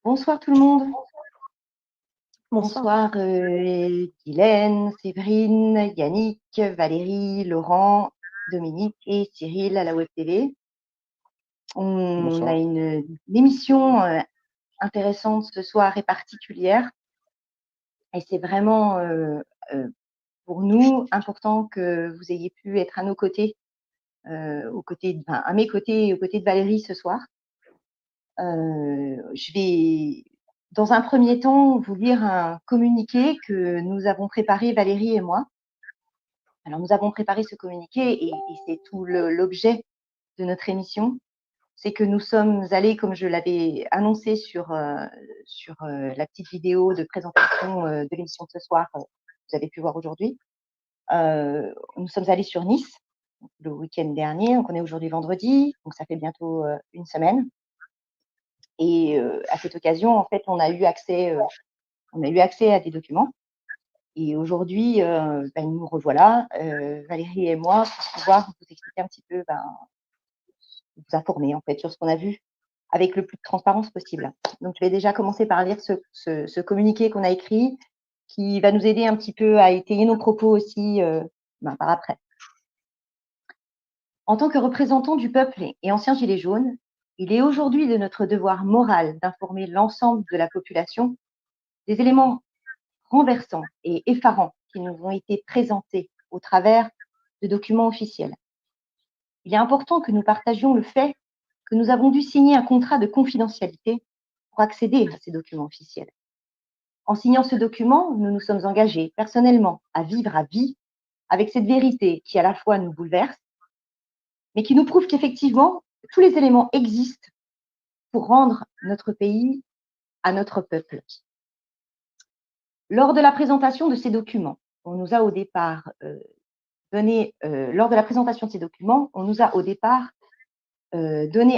Bonsoir tout le monde. Bonsoir. Bonsoir Guylaine, Séverine, Yannick, Valérie, Laurent, Dominique et Cyril à la Web TV. On a Bonsoir. une émission intéressante ce soir et particulière. Et c'est vraiment pour nous important que vous ayez pu être à nos côtés, à mes côtés et aux côtés de Valérie ce soir. Je vais, dans un premier temps, vous lire un communiqué que nous avons préparé, Valérie et moi. Alors, nous avons préparé ce communiqué et c'est tout l'objet de notre émission. C'est que nous sommes allés, comme je l'avais annoncé sur la petite vidéo de présentation de l'émission de ce soir, vous avez pu voir aujourd'hui. Nous sommes allés sur Nice le week-end dernier, donc on est aujourd'hui vendredi, donc ça fait bientôt une semaine. Et à cette occasion, en fait, on a eu accès à des documents. Et aujourd'hui, nous revoilà, Valérie et moi, pour pouvoir vous expliquer un petit peu, vous informer en fait sur ce qu'on a vu avec le plus de transparence possible. Donc, je vais déjà commencer par lire ce communiqué qu'on a écrit, qui va nous aider un petit peu à étayer nos propos aussi par après. En tant que représentant du peuple et ancien gilet jaune, il est aujourd'hui de notre devoir moral d'informer l'ensemble de la population des éléments renversants et effarants qui nous ont été présentés au travers de documents officiels. Il est important que nous partagions le fait que nous avons dû signer un contrat de confidentialité pour accéder à ces documents officiels. En signant ce document, nous nous sommes engagés personnellement à vivre à vie avec cette vérité qui à la fois nous bouleverse, mais qui nous prouve qu'effectivement, tous les éléments existent pour rendre notre pays à notre peuple. Lors de la présentation de ces documents, on nous a au départ donné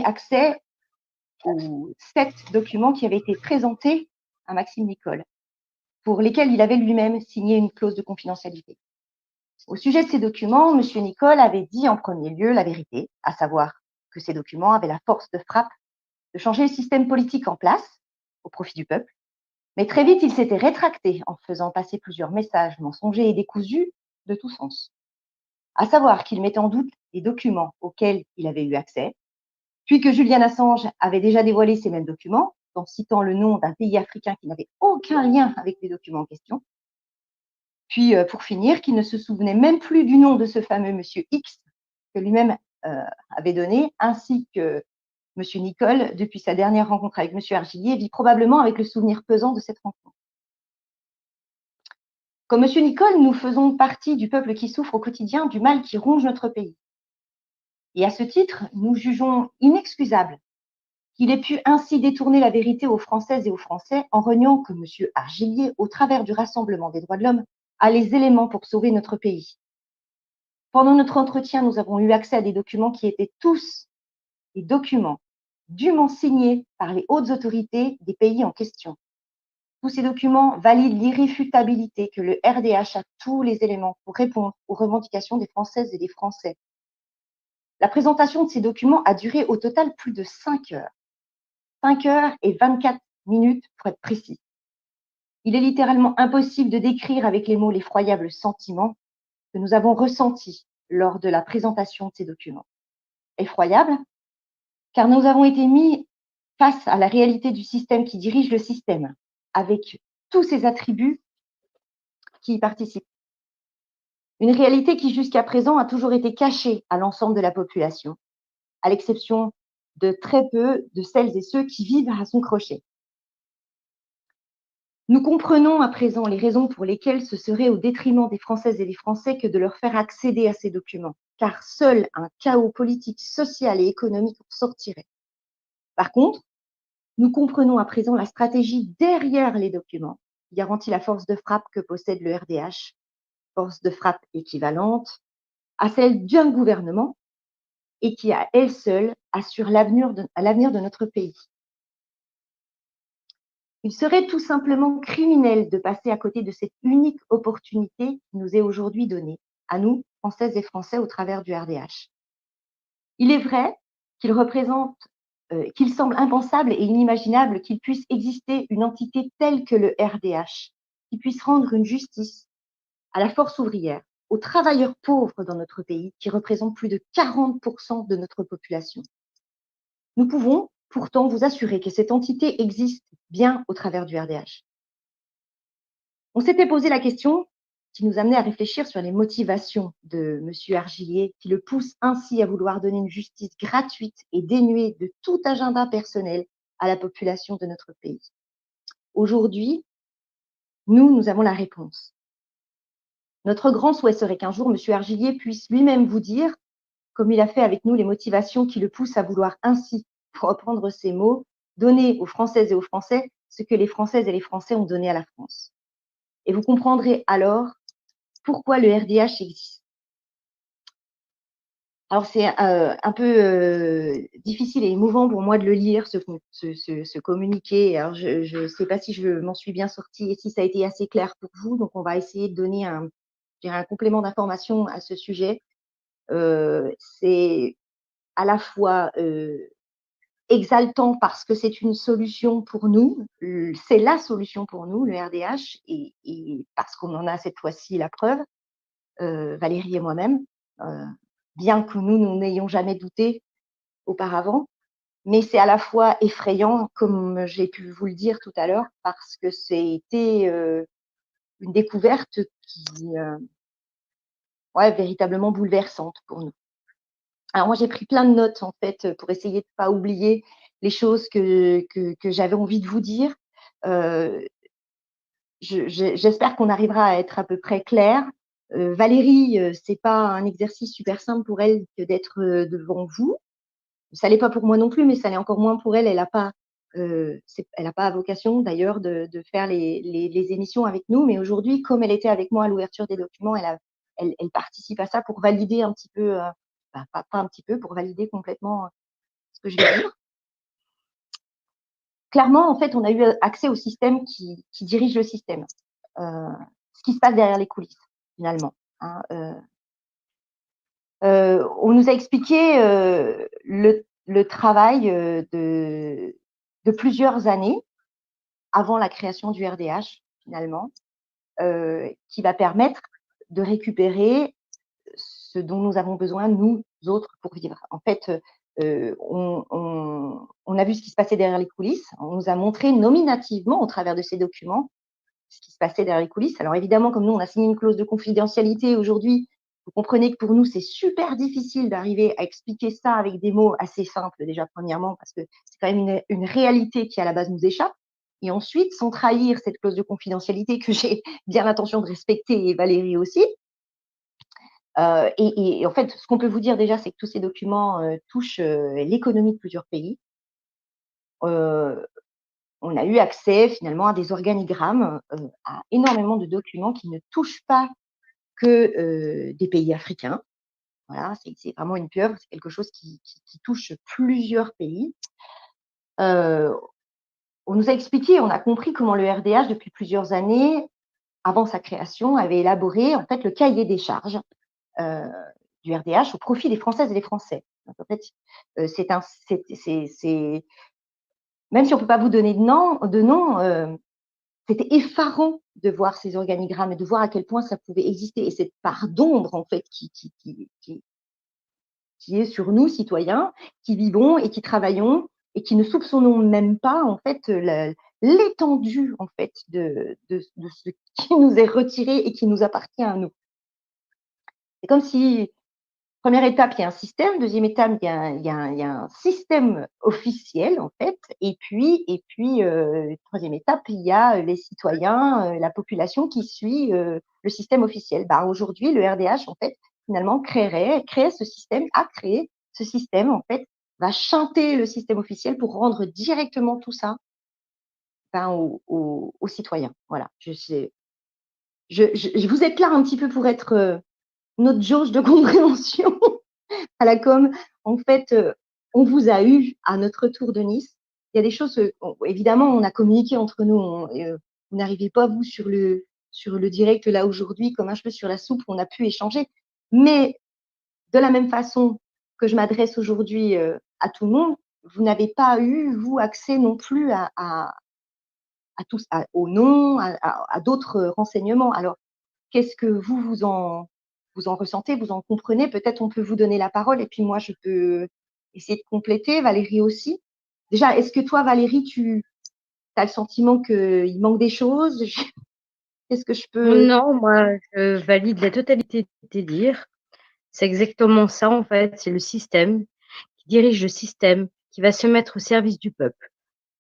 accès aux 7 documents qui avaient été présentés à Maxime Nicole, pour lesquels il avait lui-même signé une clause de confidentialité. Au sujet de ces documents, M. Nicole avait dit en premier lieu la vérité, à savoir que ces documents avaient la force de frappe de changer le système politique en place au profit du peuple. Mais très vite, il s'était rétracté en faisant passer plusieurs messages mensongers et décousus de tout sens. À savoir qu'il mettait en doute les documents auxquels il avait eu accès, puis que Julian Assange avait déjà dévoilé ces mêmes documents, en citant le nom d'un pays africain qui n'avait aucun lien avec les documents en question. Puis, pour finir, qu'il ne se souvenait même plus du nom de ce fameux monsieur X que lui-même avait donné, ainsi que monsieur Nicole, depuis sa dernière rencontre avec monsieur Argillier, vit probablement avec le souvenir pesant de cette rencontre. Comme monsieur Nicole, nous faisons partie du peuple qui souffre au quotidien du mal qui ronge notre pays. Et à ce titre, nous jugeons inexcusable qu'il ait pu ainsi détourner la vérité aux Françaises et aux Français en reniant que M. Argillier, au travers du Rassemblement des droits de l'homme, a les éléments pour sauver notre pays. Pendant notre entretien, nous avons eu accès à des documents qui étaient tous des documents dûment signés par les hautes autorités des pays en question. Tous ces documents valident l'irréfutabilité que le RDH a tous les éléments pour répondre aux revendications des Françaises et des Français. La présentation de ces documents a duré au total plus de 5 heures. 5 heures et 24 minutes pour être précis. Il est littéralement impossible de décrire avec les mots l'effroyable sentiment que nous avons ressenti lors de la présentation de ces documents. Effroyable, car nous avons été mis face à la réalité du système qui dirige le système, avec tous ses attributs qui y participent. Une réalité qui jusqu'à présent a toujours été cachée à l'ensemble de la population, à l'exception de très peu de celles et ceux qui vivent à son crochet. Nous comprenons à présent les raisons pour lesquelles ce serait au détriment des Françaises et des Français que de leur faire accéder à ces documents, car seul un chaos politique, social et économique en sortirait. Par contre, nous comprenons à présent la stratégie derrière les documents, qui garantit la force de frappe que possède le RDH, force de frappe équivalente à celle d'un gouvernement et qui, à elle seule, assure l'avenir de notre pays. Il serait tout simplement criminel de passer à côté de cette unique opportunité qui nous est aujourd'hui donnée, à nous, Françaises et Français, au travers du RDH. Il est vrai qu'il représente qu'il semble impensable et inimaginable qu'il puisse exister une entité telle que le RDH, qui puisse rendre une justice à la force ouvrière, aux travailleurs pauvres dans notre pays, qui représentent plus de 40% de notre population. Nous pouvons pourtant vous assurer que cette entité existe bien au travers du RDH. On s'était posé la question qui nous amenait à réfléchir sur les motivations de M. Argillier, qui le pousse ainsi à vouloir donner une justice gratuite et dénuée de tout agenda personnel à la population de notre pays. Aujourd'hui, nous avons la réponse. Notre grand souhait serait qu'un jour, M. Argillier puisse lui-même vous dire, comme il a fait avec nous, les motivations qui le poussent à vouloir ainsi, pour reprendre ses mots, donner aux Françaises et aux Français ce que les Françaises et les Français ont donné à la France. Et vous comprendrez alors pourquoi le RDH existe. Alors, c'est un peu difficile et émouvant pour moi de le lire, ce communiqué. Alors, je ne sais pas si je m'en suis bien sortie et si ça a été assez clair pour vous. Donc, on va essayer de donner un complément d'information à ce sujet. C'est à la fois exaltant parce que c'est une solution pour nous, c'est la solution pour nous, le RDH, et parce qu'on en a cette fois-ci la preuve, Valérie et moi-même, bien que nous n'ayons jamais douté auparavant, mais c'est à la fois effrayant, comme j'ai pu vous le dire tout à l'heure, parce que c'était une découverte qui, véritablement bouleversante pour nous. Alors moi, j'ai pris plein de notes en fait pour essayer de pas oublier les choses que j'avais envie de vous dire. J'espère qu'on arrivera à être à peu près clair. Valérie, c'est pas un exercice super simple pour elle que d'être devant vous. Ça l'est pas pour moi non plus, mais ça l'est encore moins pour elle. Elle n'a pas, vocation d'ailleurs de faire les émissions avec nous. Mais aujourd'hui, comme elle était avec moi à l'ouverture des documents, elle participe à ça pour valider un petit peu, pas un petit peu, pour valider complètement ce que je vais dire. Clairement, en fait, on a eu accès au système qui dirige le système. Ce qui se passe derrière les coulisses, finalement. Hein, on nous a expliqué le travail de plusieurs années avant la création du RDH, finalement, qui va permettre de récupérer ce dont nous avons besoin, nous autres, pour vivre. En fait, on a vu ce qui se passait derrière les coulisses. On nous a montré nominativement, au travers de ces documents, ce qui se passait derrière les coulisses. Alors évidemment, comme nous, on a signé une clause de confidentialité aujourd'hui, vous comprenez que pour nous, c'est super difficile d'arriver à expliquer ça avec des mots assez simples, déjà, premièrement, parce que c'est quand même une réalité qui, à la base, nous échappe. Et ensuite, sans trahir cette clause de confidentialité que j'ai bien l'intention de respecter, et Valérie aussi. Et en fait, ce qu'on peut vous dire déjà, c'est que tous ces documents touchent l'économie de plusieurs pays. On a eu accès finalement à des organigrammes, à énormément de documents qui ne touchent pas que des pays africains. Voilà, c'est vraiment une pieuvre, c'est quelque chose qui touche plusieurs pays. On nous a expliqué, on a compris comment le RDH, depuis plusieurs années, avant sa création, avait élaboré en fait le cahier des charges du RDH au profit des Françaises et des Français. Donc, en fait, même si on ne peut pas vous donner de nom, c'était effarant de voir ces organigrammes et de voir à quel point ça pouvait exister. Et cette part d'ombre, en fait, qui est sur nous, citoyens, qui vivons et qui travaillons et qui ne soupçonnons même pas, en fait, l'étendue, en fait, de ce qui nous est retiré et qui nous appartient à nous. C'est comme si, première étape, il y a un système. Deuxième étape, il y a un système officiel, en fait. Et puis troisième étape, il y a les citoyens, la population qui suit le système officiel. Aujourd'hui, le RDH, en fait, finalement, crée ce système, a créé ce système, en fait, va chanter le système officiel pour rendre directement tout ça aux citoyens. Voilà. Je vous êtes là un petit peu pour être notre jauge de compréhension à la com. En fait, on vous a eu à notre tour de Nice. Il y a des choses, évidemment, on a communiqué entre nous. Vous n'arrivez pas, vous, sur le direct, là, aujourd'hui, comme un cheveu sur la soupe, on a pu échanger. Mais de la même façon que je m'adresse aujourd'hui à tout le monde, vous n'avez pas eu, vous, accès non plus aux noms, à d'autres renseignements. Alors, qu'est-ce que vous en ressentez, vous en comprenez? Peut-être on peut vous donner la parole et puis moi, je peux essayer de compléter. Valérie aussi. Déjà, est-ce que toi, Valérie, tu as le sentiment qu'il manque des choses? Qu'est-ce que je peux… Non, moi, je valide la totalité de tes dires. C'est exactement ça, en fait. C'est le système qui dirige le système, qui va se mettre au service du peuple.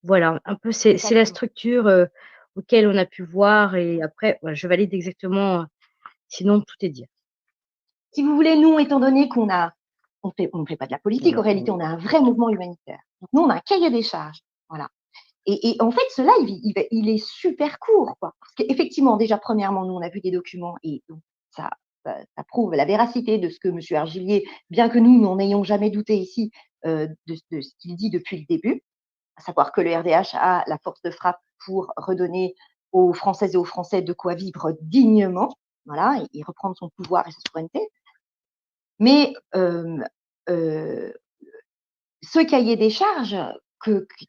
Voilà, un peu, c'est la Exactement. structure auquel on a pu voir. Et après, ouais, je valide exactement. Sinon, tout est dit. Si vous voulez, nous, étant donné qu'on ne fait pas de la politique, en Voilà. réalité, on a un vrai mouvement humanitaire. Donc, nous, on a un cahier des charges. Voilà. Et en fait, cela, il est super court, quoi. Parce qu'effectivement, déjà, premièrement, nous, on a vu des documents et donc, ça prouve la véracité de ce que M. Argillier, bien que nous n'en ayons jamais douté ici, de ce qu'il dit depuis le début, à savoir que le RDH a la force de frappe pour redonner aux Françaises et aux Français de quoi vivre dignement, voilà, et reprendre son pouvoir et sa souveraineté. Mais ce cahier des charges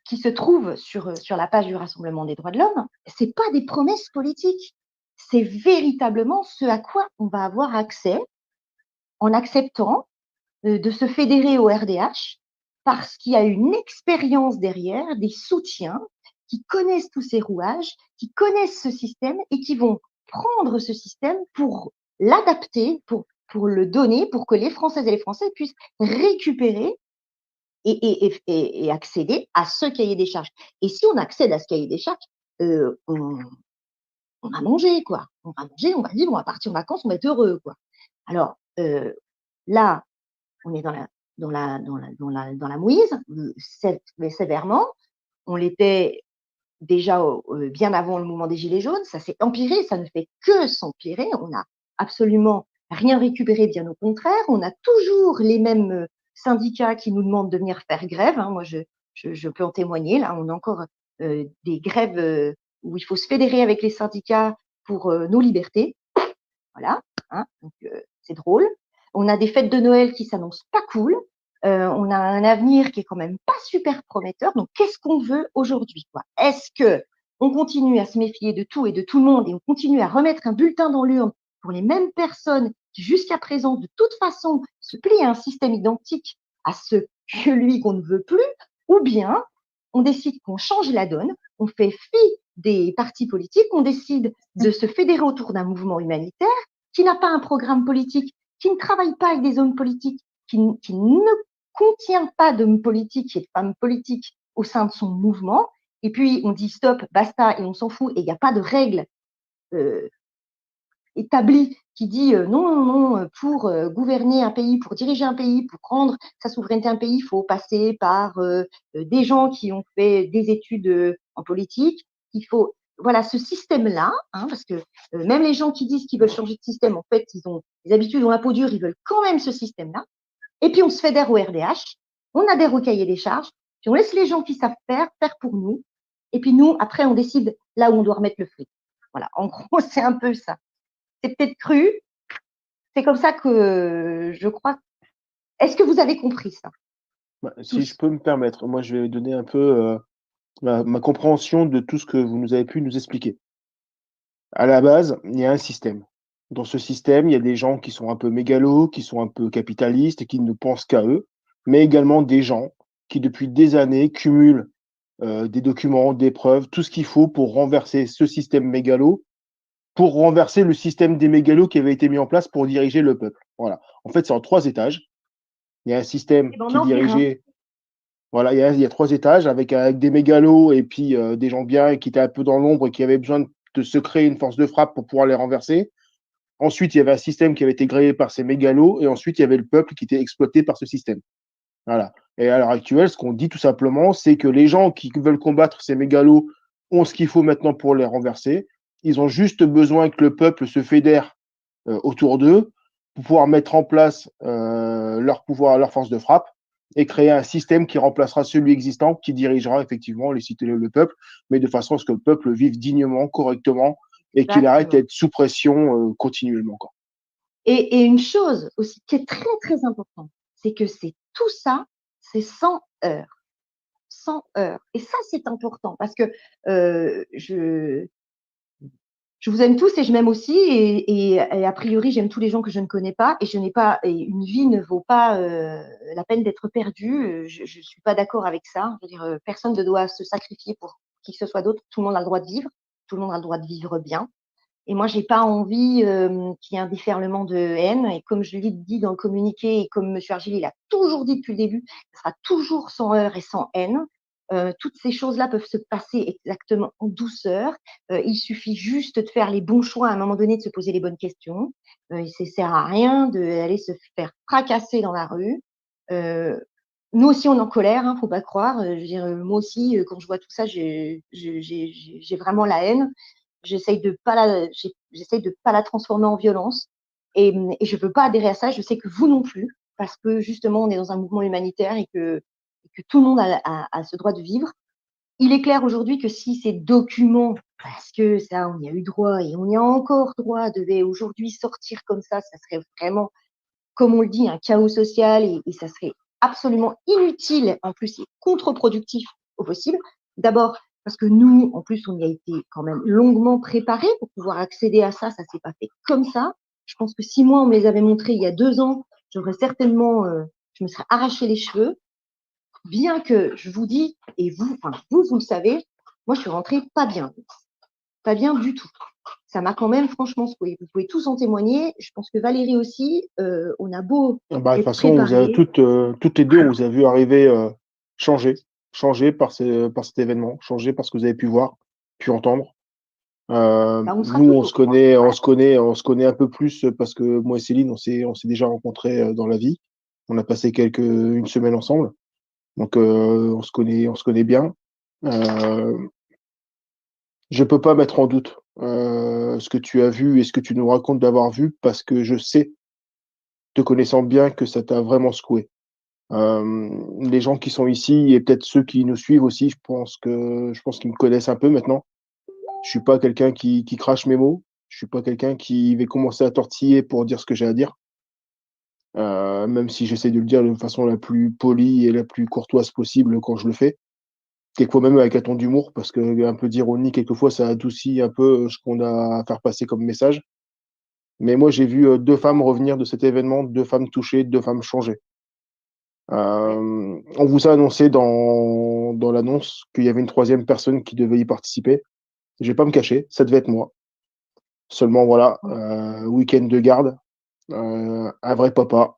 qui se trouve sur la page du Rassemblement des droits de l'homme, ce n'est pas des promesses politiques. C'est véritablement ce à quoi on va avoir accès en acceptant de se fédérer au RDH parce qu'il y a une expérience derrière, des soutiens qui connaissent tous ces rouages, qui connaissent ce système et qui vont prendre ce système pour l'adapter, pour le donner, pour que les Françaises et les Français puissent récupérer et accéder à ce cahier des charges. Et si on accède à ce cahier des charges, on va manger, quoi. On va manger, on va vivre, on va partir en vacances, on va être heureux, quoi. Alors, là, on est dans la mouise, sévèrement. On l'était déjà bien avant le mouvement des Gilets jaunes. Ça s'est empiré, ça ne fait que s'empirer. On n'a absolument rien récupéré, bien au contraire. On a toujours les mêmes syndicats qui nous demandent de venir faire grève. Moi, je peux en témoigner. Là, on a encore des grèves où il faut se fédérer avec les syndicats pour nos libertés. Voilà, donc c'est drôle. On a des fêtes de Noël qui s'annoncent pas cool. On a un avenir qui est quand même pas super prometteur. Donc, qu'est-ce qu'on veut aujourd'hui, quoi? Est-ce que on continue à se méfier de tout et de tout le monde et on continue à remettre un bulletin dans l'urne pour les mêmes personnes qui, jusqu'à présent, de toute façon, se plient à un système identique à celui qu'on ne veut plus, ou bien on décide qu'on change la donne, on fait fi des partis politiques, on décide de se fédérer autour d'un mouvement humanitaire qui n'a pas un programme politique, qui ne travaille pas avec des hommes politiques, qui ne contient pas d'hommes politiques et de femmes politiques au sein de son mouvement. Et puis, on dit stop, basta, et on s'en fout, et il n'y a pas de règles établies qui dit non, non, non, pour gouverner un pays, pour diriger un pays, pour prendre sa souveraineté à un pays, il faut passer par des gens qui ont fait des études en politique. Il faut, voilà, ce système-là, parce que même les gens qui disent qu'ils veulent changer de système, en fait, ils ont des habitudes, ont la peau dure, ils veulent quand même ce système-là. Et puis, on se fédère au RDH, on adhère au cahier des charges, puis on laisse les gens qui savent faire pour nous. Et puis, nous, après, on décide là où on doit remettre le fric. Voilà, en gros, c'est un peu ça. C'est peut-être cru. C'est comme ça que je crois. Est-ce que vous avez compris ça? Si je peux me permettre, moi, je vais donner un peu ma compréhension de tout ce que vous nous avez pu nous expliquer. À la base, il y a un système. Dans ce système, il y a des gens qui sont un peu mégalos, qui sont un peu capitalistes, qui ne pensent qu'à eux, mais également des gens qui, depuis des années, cumulent des documents, des preuves, tout ce qu'il faut pour renverser ce système mégalo, pour renverser le système des mégalos qui avait été mis en place pour diriger le peuple. Voilà. En fait, c'est en 3 étages. Il y a un système qui dirigeait. Voilà, il y a 3 étages avec des mégalos et puis des gens bien qui étaient un peu dans l'ombre et qui avaient besoin de se créer une force de frappe pour pouvoir les renverser. Ensuite, il y avait un système qui avait été créé par ces mégalos et ensuite, il y avait le peuple qui était exploité par ce système. Voilà. Et à l'heure actuelle, ce qu'on dit tout simplement, c'est que les gens qui veulent combattre ces mégalos ont ce qu'il faut maintenant pour les renverser. Ils ont juste besoin que le peuple se fédère autour d'eux pour pouvoir mettre en place leur pouvoir, leur force de frappe et créer un système qui remplacera celui existant, qui dirigera effectivement les cités, le peuple, mais de façon à ce que le peuple vive dignement, correctement, et qu'il arrête d'être sous pression continuellement. Quoi. Et une chose aussi qui est très, très importante, c'est que c'est tout ça, c'est sans heurts. sans heurts. Et ça, c'est important parce que je vous aime tous et je m'aime aussi. Et a priori, j'aime tous les gens que je ne connais pas. Et je n'ai pas. Et une vie ne vaut pas la peine d'être perdue. Je ne suis pas d'accord avec ça. Je veux dire, personne ne doit se sacrifier pour qui que ce soit d'autre. Tout le monde a le droit de vivre. Tout le monde a le droit de vivre bien. Et moi, j'ai pas envie qu'il y ait un déferlement de haine. Et comme je l'ai dit dans le communiqué, et comme M. Argile, il a toujours dit depuis le début, ce sera toujours sans heurts et sans haine. Toutes ces choses-là peuvent se passer exactement en douceur. Il suffit juste de faire les bons choix à un moment donné, de se poser les bonnes questions. Ça ne sert à rien d'aller se faire fracasser dans la rue. Nous aussi, on est en colère, hein, faut pas croire. Je veux dire, moi aussi, quand je vois tout ça, j'ai vraiment la haine. J'essaye de pas la transformer en violence et je veux pas adhérer à ça. Je sais que vous non plus, parce que justement, on est dans un mouvement humanitaire et que tout le monde a ce droit de vivre. Il est clair aujourd'hui que si ces documents, parce que ça, on y a eu droit et on y a encore droit, devaient aujourd'hui sortir comme ça serait vraiment, comme on le dit, un chaos social et ça serait absolument inutile, en plus, et contre-productif au possible. D'abord, parce que nous, en plus, on y a été quand même longuement préparés pour pouvoir accéder à ça. Ça s'est pas fait comme ça. Je pense que si moi, on me les avait montrés il y a 2 ans, j'aurais certainement, je me serais arraché les cheveux. Bien que je vous dis, et vous, enfin, vous le savez, moi, je suis rentrée pas bien du tout. Ça m'a quand même franchement secoué. Vous pouvez tous en témoigner. Je pense que Valérie aussi, on a beau De toute être façon, vous avez préparés. toutes les deux, on vous a vu arriver changer, changer par cet événement, changer par ce que vous avez pu voir, pu entendre. On sera Nous, toujours. on se connaît un peu plus parce que moi et Céline, on s'est déjà rencontrés dans la vie. On a passé une semaine ensemble, donc on se connaît bien. Je peux pas mettre en doute ce que tu as vu et ce que tu nous racontes d'avoir vu parce que je sais, te connaissant bien, que ça t'a vraiment secoué. Les gens qui sont ici et peut-être ceux qui nous suivent aussi, je pense qu'ils me connaissent un peu maintenant. Je suis pas quelqu'un qui crache mes mots. Je suis pas quelqu'un qui va commencer à tortiller pour dire ce que j'ai à dire. Même si j'essaie de le dire de façon la plus polie et la plus courtoise possible quand je le fais. Quelquefois même avec un ton d'humour, parce que un peu d'ironie, quelquefois, ça adoucit un peu ce qu'on a à faire passer comme message. Mais moi, j'ai vu 2 femmes revenir de cet événement, 2 femmes touchées, 2 femmes changées. On vous a annoncé dans l'annonce qu'il y avait une troisième personne qui devait y participer. Je vais pas me cacher, ça devait être moi. Seulement, voilà, week-end de garde, un vrai papa.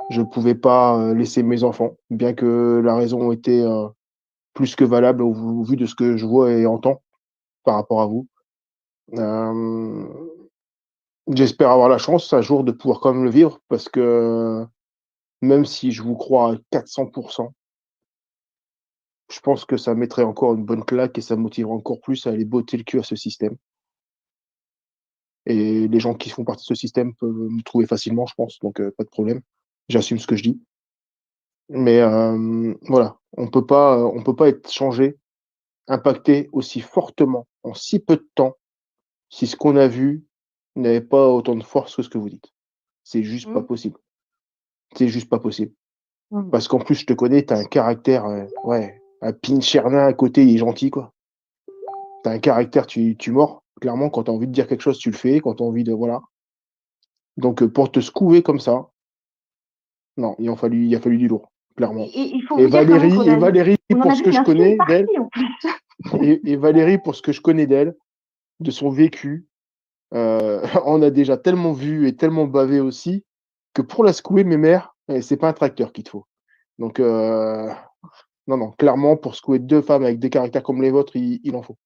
Je pouvais pas laisser mes enfants, bien que la raison était plus que valable au vu de ce que je vois et entends par rapport à vous. Euh, J'espère avoir la chance un jour de pouvoir quand même le vivre parce que même si je vous crois à 400%, je pense que ça mettrait encore une bonne claque et ça motiverait encore plus à aller botter le cul à ce système. Et les gens qui font partie de ce système peuvent me trouver facilement, je pense, donc pas de problème. J'assume ce que je dis. Mais voilà, on peut pas être changé, impacté aussi fortement en si peu de temps si ce qu'on a vu n'avait pas autant de force que ce que vous dites. C'est juste pas possible. C'est juste pas possible. Parce qu'en plus, je te connais, tu as un caractère, ouais, un Pinchernin à côté, il est gentil, quoi. Tu as un caractère, tu mords. Clairement, quand tu as envie de dire quelque chose, tu le fais. Quand tu as envie de. Voilà. Donc, pour te secouer comme ça, non, il a fallu du lourd, clairement. Et il faut vous dire quand même Et Valérie, on en pour a ce vu que une je infime connais d'elle, partie en plus. et Valérie, pour ce que je connais d'elle, de son vécu, on a déjà tellement vu et tellement bavé aussi que pour la secouer, mes mères, c'est pas un tracteur qu'il te faut. Donc, non, non, clairement, pour secouer 2 femmes avec des caractères comme les vôtres, il en faut.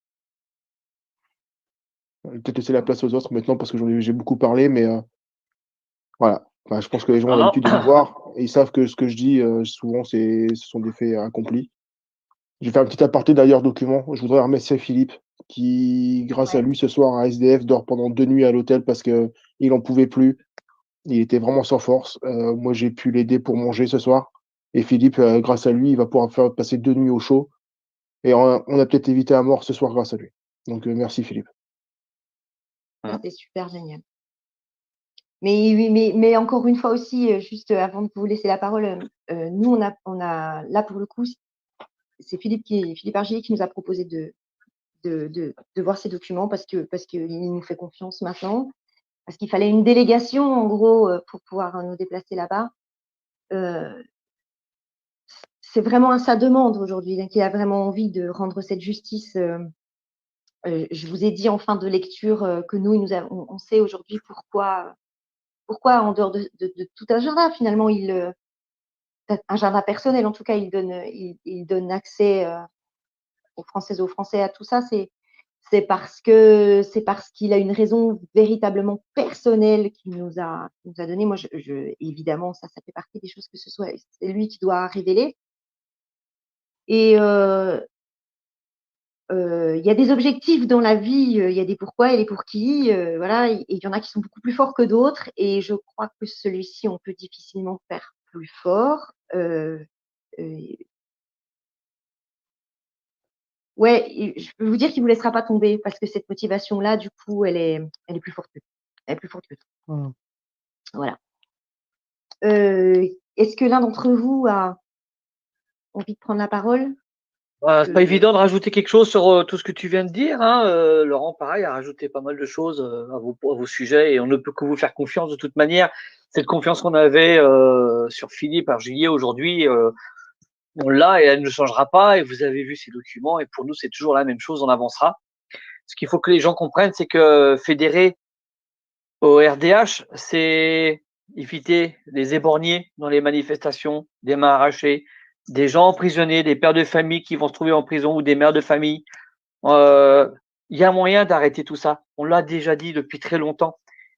Je vais peut-être laisser la place aux autres maintenant parce que j'ai beaucoup parlé, mais voilà. Enfin, je pense que les gens ont l'habitude de nous voir et ils savent que ce que je dis, souvent, ce sont des faits accomplis. Je vais faire un petit aparté d'ailleurs document. Je voudrais remercier Philippe qui, grâce à Ouais. lui, ce soir, un SDF dort pendant 2 nuits à l'hôtel parce qu'il n'en pouvait plus. Il était vraiment sans force. Moi, j'ai pu l'aider pour manger ce soir. Et Philippe, grâce à lui, il va pouvoir faire passer 2 nuits au chaud. Et on a peut-être évité un mort ce soir grâce à lui. Donc, merci Philippe. Ça, c'est super génial. Mais encore une fois aussi, juste avant de vous laisser la parole, nous, on a là pour le coup, c'est Philippe Argillet qui nous a proposé de voir ces documents parce qu'il nous fait confiance maintenant, parce qu'il fallait une délégation, en gros, pour pouvoir nous déplacer là-bas. C'est vraiment sa demande aujourd'hui, qu'il a vraiment envie de rendre cette justice. Je vous ai dit en fin de lecture que on sait aujourd'hui pourquoi, en dehors de tout agenda, finalement, un agenda personnel, en tout cas, il donne accès aux Françaises et aux Français à tout ça. C'est parce qu'il a une raison véritablement personnelle qu'il nous a donné. Moi, évidemment, ça fait partie des choses que c'est lui qui doit révéler. Et il y a des objectifs dans la vie, il y a des pourquoi et des pour qui, voilà, et il y en a qui sont beaucoup plus forts que d'autres, et je crois que celui-ci, on peut difficilement faire plus fort. Ouais, je peux vous dire qu'il vous laissera pas tomber, parce que cette motivation-là, du coup, elle est plus forte que tout. Elle est plus forte que tout. Mmh. Voilà. Est-ce que l'un d'entre vous a envie de prendre la parole? C'est pas évident de rajouter quelque chose sur tout ce que tu viens de dire, hein. Laurent, pareil, a rajouté pas mal de choses à vos sujets, et on ne peut que vous faire confiance de toute manière. Cette confiance qu'on avait sur Philippe Argillet aujourd'hui, on l'a et elle ne changera pas. Et vous avez vu ces documents, et pour nous, c'est toujours la même chose, on avancera. Ce qu'il faut que les gens comprennent, c'est que fédérer au RDH, c'est éviter les éborgnés dans les manifestations, des mains arrachées, des gens emprisonnés, des pères de famille qui vont se trouver en prison ou des mères de famille. Il y a moyen d'arrêter tout ça. On l'a déjà dit depuis très longtemps.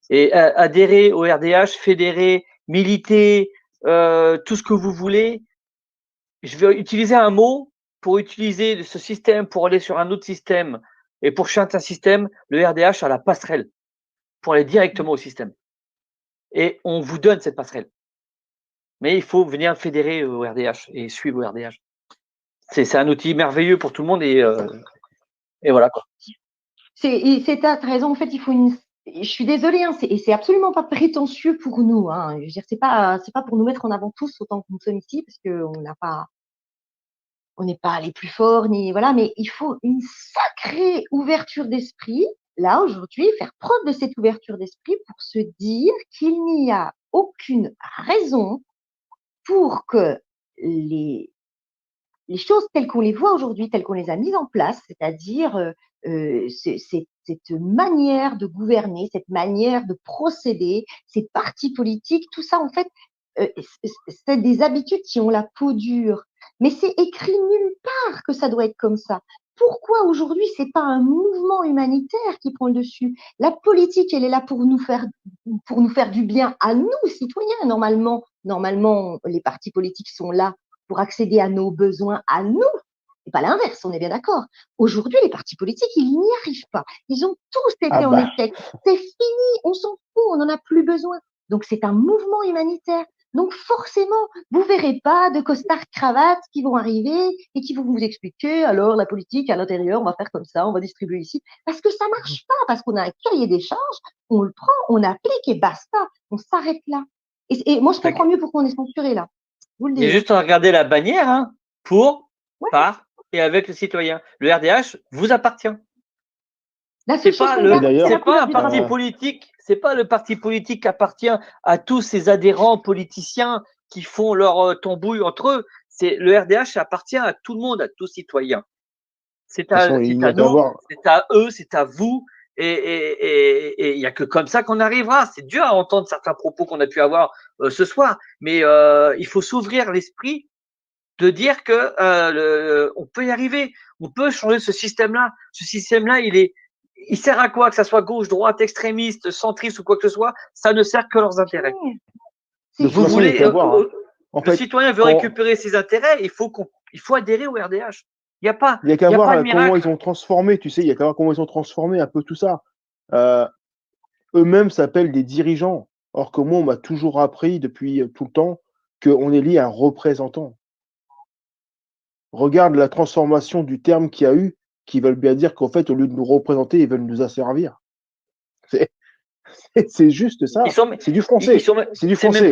Et adhérer au RDH, fédérer, militer, tout ce que vous voulez. Je vais utiliser un mot pour utiliser ce système, pour aller sur un autre système. Et pour chaque système, le RDH a la passerelle pour aller directement au système. Et on vous donne cette passerelle. Mais il faut venir fédérer au RDH et suivre au RDH. C'est un outil merveilleux pour tout le monde, et voilà quoi. T'as raison, en fait, il faut je suis désolée, hein, et c'est absolument pas prétentieux pour nous, hein. Je veux dire, c'est pas pour nous mettre en avant tous autant que nous sommes ici, parce on n'est pas les plus forts, ni voilà, mais il faut une sacrée ouverture d'esprit, là, aujourd'hui, faire preuve de cette ouverture d'esprit pour se dire qu'il n'y a aucune raison pour que les choses telles qu'on les voit aujourd'hui, telles qu'on les a mises en place, c'est-à-dire cette manière de gouverner, cette manière de procéder, ces partis politiques, tout ça, en fait, c'est des habitudes qui ont la peau dure. Mais c'est écrit nulle part que ça doit être comme ça. Pourquoi aujourd'hui, c'est pas un mouvement humanitaire qui prend le dessus? La politique, elle est là pour nous faire du bien à nous, citoyens. Normalement, les partis politiques sont là pour accéder à nos besoins à nous, et pas l'inverse, on est bien d'accord. Aujourd'hui, les partis politiques, ils n'y arrivent pas. Ils ont tous été en échec. C'est fini, on s'en fout, on n'en a plus besoin. Donc, c'est un mouvement humanitaire. Donc, forcément, vous verrez pas de costards cravates qui vont arriver et qui vont vous expliquer, alors, la politique à l'intérieur, on va faire comme ça, on va distribuer ici. Parce que ça marche pas, parce qu'on a un cahier des charges, on le prend, on applique et basta. On s'arrête là. Et moi, je comprends mieux pourquoi on est censuré là. Vous le dites. Il y a juste à regarder la bannière, hein, pour, par et avec le citoyen. Le RDH vous appartient. C'est pas un parti politique. C'est pas le parti politique qui appartient à tous ses adhérents politiciens qui font leur tambouille entre eux. Le RDH appartient à tout le monde, à tous citoyens. C'est à nous, c'est à eux, c'est à vous. Et il n'y a que comme ça qu'on arrivera. C'est dur à entendre certains propos qu'on a pu avoir ce soir, mais il faut s'ouvrir l'esprit de dire que on peut y arriver, on peut changer ce système-là. Ce système-là, il sert à quoi? Que ça soit gauche, droite, extrémiste, centriste ou quoi que ce soit, ça ne sert que leurs intérêts. Vous voulez, le citoyen veut récupérer ses intérêts, il faut adhérer au RDH. Il n'y a pas qu'à voir comment ils ont transformé, tu sais, il y a qu'à voir comment ils ont transformé un peu tout ça. Eux-mêmes s'appellent des dirigeants, or que moi, on m'a toujours appris depuis tout le temps qu'on est lié à un représentant. Regarde la transformation du terme qu'il y a eu, qui veulent bien dire qu'en fait, au lieu de nous représenter, ils veulent nous asservir. C'est juste ça. C'est du français. C'est du français.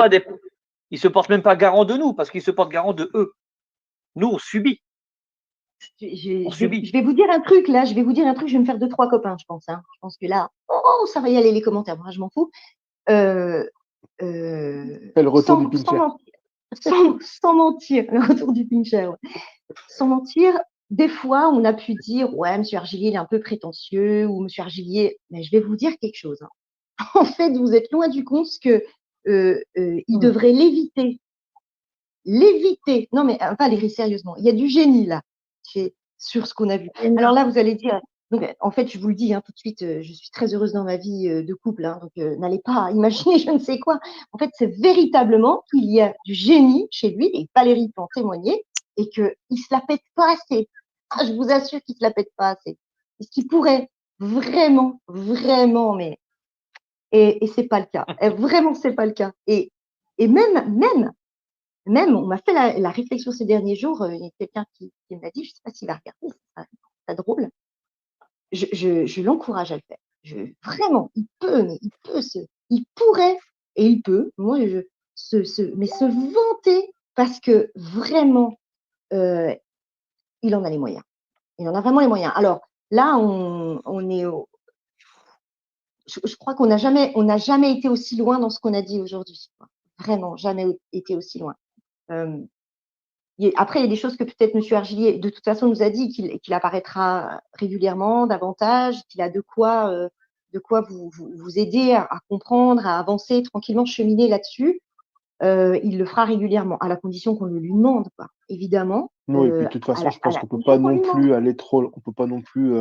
Ils se portent même pas garant de nous, parce qu'ils se portent garant de eux. Nous, on subit. On subit. Je vais vous dire un truc là, je vais me faire 2-3 copains, je pense. Hein. Je pense que là, ça va y aller les commentaires, moi je m'en fous. Le retour du pincher. Sans mentir, le retour du pincher. Ouais. Sans mentir, des fois on a pu dire ouais, Monsieur Argilier il est un peu prétentieux ou Monsieur Argilier, mais je vais vous dire quelque chose. Hein. En fait, vous êtes loin du compte que il devrait l'éviter. L'éviter. Non, mais Valérie, sérieusement, il y a du génie là sur ce qu'on a vu. Alors là, vous allez dire, donc, en fait, je vous le dis hein, tout de suite, je suis très heureuse dans ma vie de couple, hein, donc n'allez pas imaginer je ne sais quoi. En fait, c'est véritablement qu'il y a du génie chez lui, et Valérie peut en témoigner, et qu'il ne se la pète pas assez. Ah, je vous assure qu'il ne se la pète pas assez. Est-ce qu'il pourrait vraiment, vraiment, mais et c'est pas le cas. Et vraiment, c'est pas le cas. Et même, on m'a fait la réflexion ces derniers jours. Il y a quelqu'un qui m'a dit, je ne sais pas s'il va regarder, c'est drôle. Je l'encourage à le faire. Vraiment, il peut, mais il pourrait et il peut. Moi, mais se vanter parce que vraiment, il en a les moyens. Il en a vraiment les moyens. Alors là, on est au. Je crois qu'on n'a jamais été aussi loin dans ce qu'on a dit aujourd'hui. Vraiment, jamais été aussi loin. Après, il y a des choses que peut-être M. Argilier, de toute façon, nous a dit qu'il apparaîtra régulièrement, davantage, qu'il a de quoi vous aider à comprendre, à avancer tranquillement, cheminer là-dessus. Il le fera régulièrement, à la condition qu'on le lui demande, quoi, évidemment. Oui, et puis de toute façon, je pense qu'on peut pas non plus aller trop, on peut pas non plus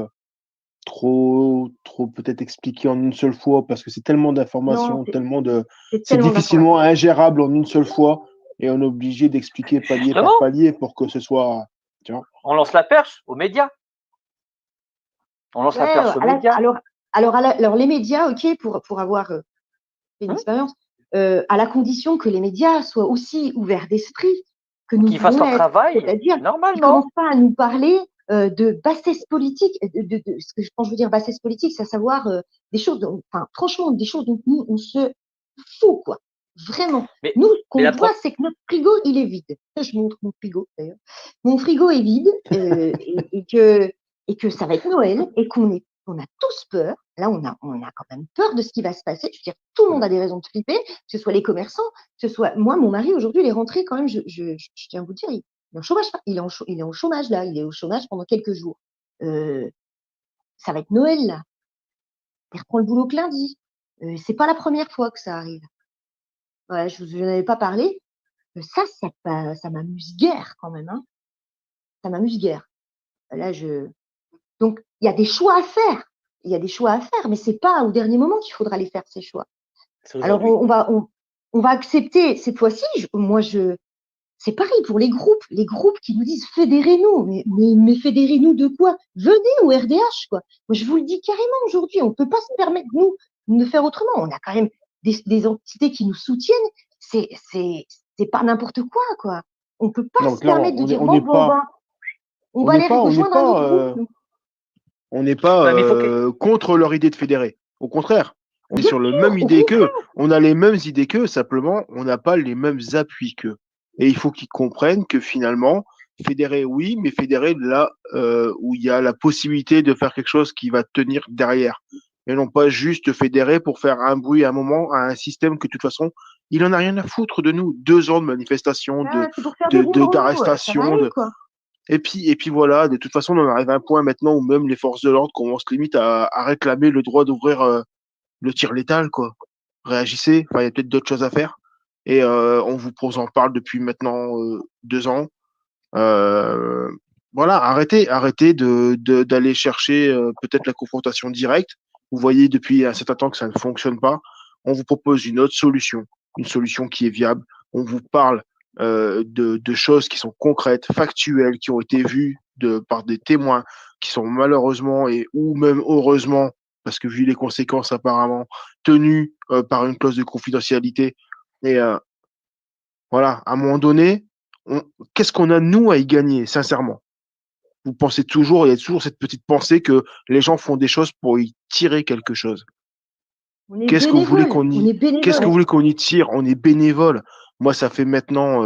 trop peut-être expliquer en une seule fois parce que c'est tellement d'informations, c'est difficilement ingérable en une seule fois et on est obligé d'expliquer palier par palier pour que ce soit, tu vois. On lance la perche aux médias. Alors les médias, ok, pour avoir une expérience, à la condition que les médias soient aussi ouverts d'esprit, que nous qu'ils fassent leur travail, c'est-à-dire normalement. qu'ils ne commencent pas à nous parler de bassesse politique, ce que quand je veux dire bassesse politique, c'est à savoir des choses, franchement, des choses dont nous, on se fout, quoi. Vraiment. Nous, ce qu'on voit, c'est que notre frigo, il est vide. Je montre mon frigo, d'ailleurs. Mon frigo est vide et que ça va être Noël et qu'on a tous peur. Là, on a quand même peur de ce qui va se passer. Je veux dire, tout le monde a des raisons de flipper, que ce soit les commerçants, que ce soit moi, mon mari, aujourd'hui, il est rentré quand même, je tiens à vous dire, il est en chômage, il est en chômage là, il est au chômage pendant quelques jours. Ça va être Noël là. Il reprend le boulot que lundi. C'est pas la première fois que ça arrive. Ouais, je n'en avais pas parlé. Ça m'amuse guère quand même. Hein. Ça m'amuse guère. Là, donc il y a des choix à faire. Il y a des choix à faire, mais c'est pas au dernier moment qu'il faudra les faire ces choix. Alors on va accepter cette fois-ci. C'est pareil pour les groupes qui nous disent fédérez-nous, mais fédérez-nous de quoi? Venez au RDH, quoi. Moi, je vous le dis carrément aujourd'hui, on ne peut pas se permettre nous de faire autrement. On a quand même des entités qui nous soutiennent. C'est pas n'importe quoi. On peut pas se permettre de dire on va aller rejoindre un autre groupe. On n'est pas contre leur idée de fédérer. Au contraire, on est sur la même idée qu'eux. On a les mêmes idées qu'eux, simplement, on n'a pas les mêmes appuis qu'eux. Et il faut qu'ils comprennent que finalement, fédérer, oui, mais fédérer là où il y a la possibilité de faire quelque chose qui va tenir derrière. Et non pas juste fédérer pour faire un bruit à un moment à un système que de toute façon, il en a rien à foutre de nous. 2 ans de manifestation, d'arrestation. Et puis voilà, de toute façon, on arrive à un point maintenant où même les forces de l'ordre commencent limite à réclamer le droit d'ouvrir le tir létal, quoi. Réagissez, il y a peut-être d'autres choses à faire. Et on vous en parle depuis maintenant 2 ans. Voilà, arrêtez d'aller chercher peut-être la confrontation directe. Vous voyez depuis un certain temps que ça ne fonctionne pas. On vous propose une autre solution, une solution qui est viable. On vous parle de choses qui sont concrètes, factuelles, qui ont été vues par des témoins, qui sont malheureusement ou même heureusement, parce que vu les conséquences apparemment, tenues par une clause de confidentialité. Et voilà, à un moment donné, qu'est-ce qu'on a, nous, à y gagner, sincèrement? Vous pensez toujours, il y a toujours cette petite pensée que les gens font des choses pour y tirer quelque chose. Qu'est-ce que vous voulez qu'on y tire? On est bénévole. Moi, ça fait maintenant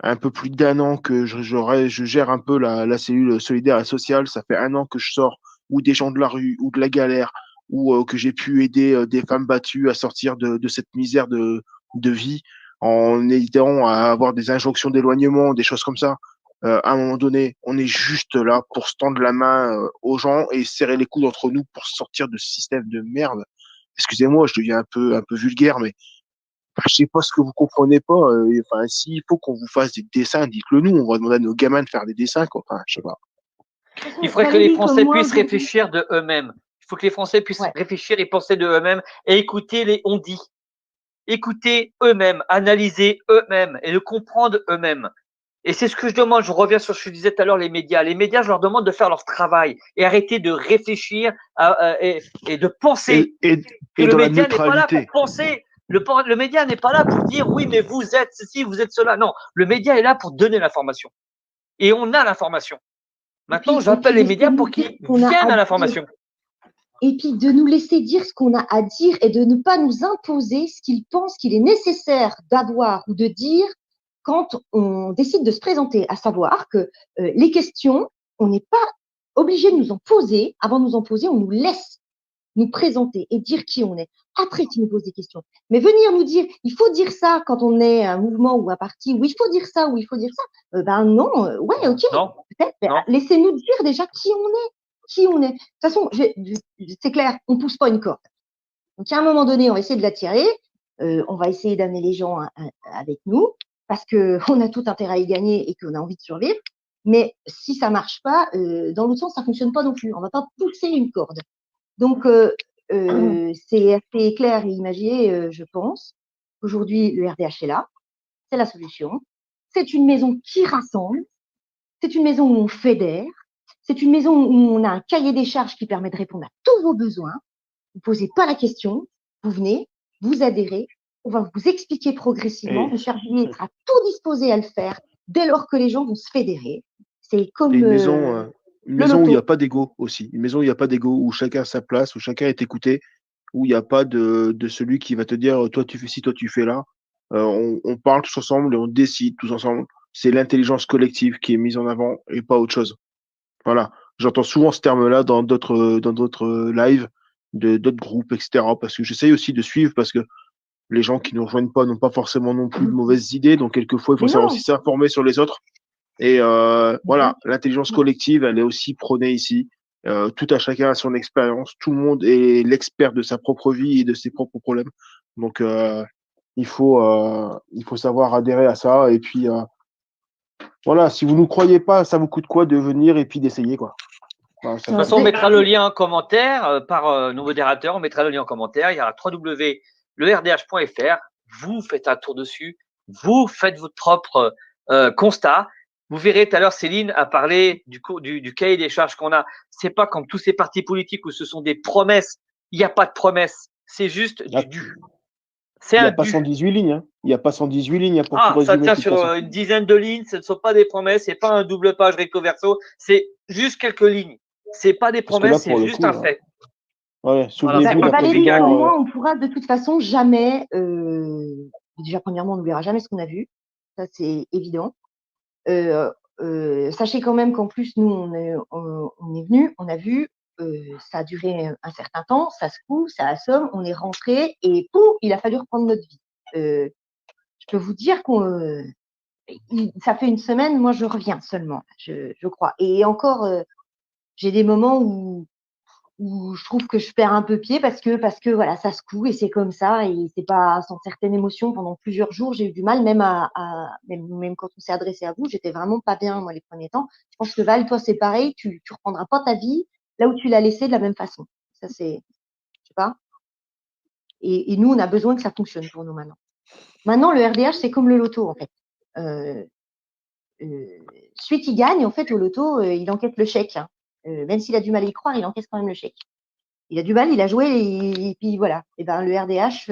un peu plus d'1 an que je gère un peu la cellule solidaire et sociale. Ça fait 1 an que je sors ou des gens de la rue ou de la galère ou que j'ai pu aider des femmes battues à sortir de cette misère de vie en évitant à avoir des injonctions d'éloignement, des choses comme ça. À un moment donné, on est juste là pour se tendre la main aux gens et serrer les coudes entre nous pour sortir de ce système de merde. Excusez-moi, je deviens un peu vulgaire, mais enfin, je sais pas ce que vous comprenez pas. Enfin, s'il faut qu'on vous fasse des dessins, dites-le nous. On va demander à nos gamins de faire des dessins, quoi. Enfin, je sais pas. Il faudrait que les Français puissent réfléchir de eux-mêmes. Il faut que les Français puissent réfléchir et penser de eux-mêmes et écouter les on-dit. Écouter eux-mêmes, analyser eux-mêmes et le comprendre eux-mêmes. Et c'est ce que je demande. Je reviens sur ce que je disais tout à l'heure, les médias. Les médias, je leur demande de faire leur travail et arrêter de réfléchir et de penser. Et le média n'est pas là pour penser. Le média n'est pas là pour dire oui, mais vous êtes ceci, vous êtes cela. Non, le média est là pour donner l'information. Et on a l'information. Maintenant, j'appelle les médias pour qu'ils viennent à l'information. Et puis de nous laisser dire ce qu'on a à dire et de ne pas nous imposer ce qu'ils pensent qu'il est nécessaire d'avoir ou de dire quand on décide de se présenter. À savoir que les questions, on n'est pas obligé de nous en poser. Avant de nous en poser, on nous laisse nous présenter et dire qui on est. Après, qui nous pose des questions. Mais venir nous dire, il faut dire ça quand on est un mouvement ou un parti, ou il faut dire ça, ou il faut dire ça. Ben non, ouais, ok. Peut-être, laissez-nous dire déjà qui on est. Qui on est. De toute façon, c'est clair, on pousse pas une corde. Donc, à un moment donné, on va essayer de la tirer. On va essayer d'amener les gens avec nous parce qu'on a tout intérêt à y gagner et qu'on a envie de survivre. Mais si ça marche pas, dans l'autre sens, ça fonctionne pas non plus. On va pas pousser une corde. Donc, c'est assez clair et imagé, je pense. Aujourd'hui, le RDH est là. C'est la solution. C'est une maison qui rassemble. C'est une maison où on fédère. C'est une maison où on a un cahier des charges qui permet de répondre à tous vos besoins. Vous posez pas la question. Vous venez, vous adhérez. On va vous expliquer progressivement. Le cher Villiers sera tout disposé à le faire dès lors que les gens vont se fédérer. C'est comme une maison où il n'y a pas d'ego aussi. Une maison où il n'y a pas d'ego, où chacun a sa place, où chacun est écouté, où il n'y a pas de celui qui va te dire toi tu fais ci, toi tu fais là. On parle tous ensemble et on décide tous ensemble. C'est l'intelligence collective qui est mise en avant et pas autre chose. Voilà. J'entends souvent ce terme-là dans d'autres lives, d'autres groupes, etc. Parce que j'essaye aussi de suivre parce que les gens qui ne nous rejoignent pas n'ont pas forcément non plus de mauvaises idées. Donc, quelquefois, il faut savoir aussi s'informer sur les autres. Et voilà, l'intelligence collective, elle est aussi prônée ici. Tout à chacun a son expérience. Tout le monde est l'expert de sa propre vie et de ses propres problèmes. Donc, il faut savoir adhérer à ça. Et puis, voilà, si vous ne nous croyez pas, ça vous coûte quoi de venir et puis d'essayer, quoi. De toute façon, on mettra le lien en commentaire par nos modérateurs. On mettra le lien en commentaire. Il y aura www.lerdh.fr. Vous faites un tour dessus. Vous faites votre propre constat. Vous verrez tout à l'heure, Céline a parlé du cahier des charges qu'on a. C'est pas comme tous ces partis politiques où ce sont des promesses. Il n'y a pas de promesses. C'est juste du dû. Il n'y a pas 118 lignes. Hein. Il n'y a pas 118 lignes pour tout résumer. Ça tient sur une dizaine de lignes. Ce ne sont pas des promesses. C'est pas un double page recto verso. C'est juste quelques lignes. C'est pas des promesses, c'est juste un fait. Ouais, Valérie, moi, on pourra de toute façon jamais. Déjà, premièrement, on n'oubliera jamais ce qu'on a vu. Ça, c'est évident. Sachez quand même qu'en plus, nous, on est venus, on a vu. Ça a duré un certain temps, ça secoue, ça assomme, on est rentré et pouf, il a fallu reprendre notre vie. Je peux vous dire ça fait une semaine, moi je reviens seulement, je crois. Et encore, j'ai des moments où je trouve que je perds un peu pied parce que voilà, ça secoue et c'est comme ça et c'est pas sans certaine émotion pendant plusieurs jours. J'ai eu du mal même même quand on s'est adressé à vous, j'étais vraiment pas bien moi les premiers temps. Je pense que Val, toi c'est pareil, tu reprendras pas ta vie là où tu l'as laissé de la même façon. Ça, c'est, je sais pas. Et nous, on a besoin que ça fonctionne pour nous maintenant. Maintenant, le RDH, c'est comme le loto, en fait. Celui qui gagne, en fait, au loto, il encaisse le chèque. Hein. Même s'il a du mal à y croire, il encaisse quand même le chèque. Il a du mal, il a joué, et puis voilà. Et ben, le RDH,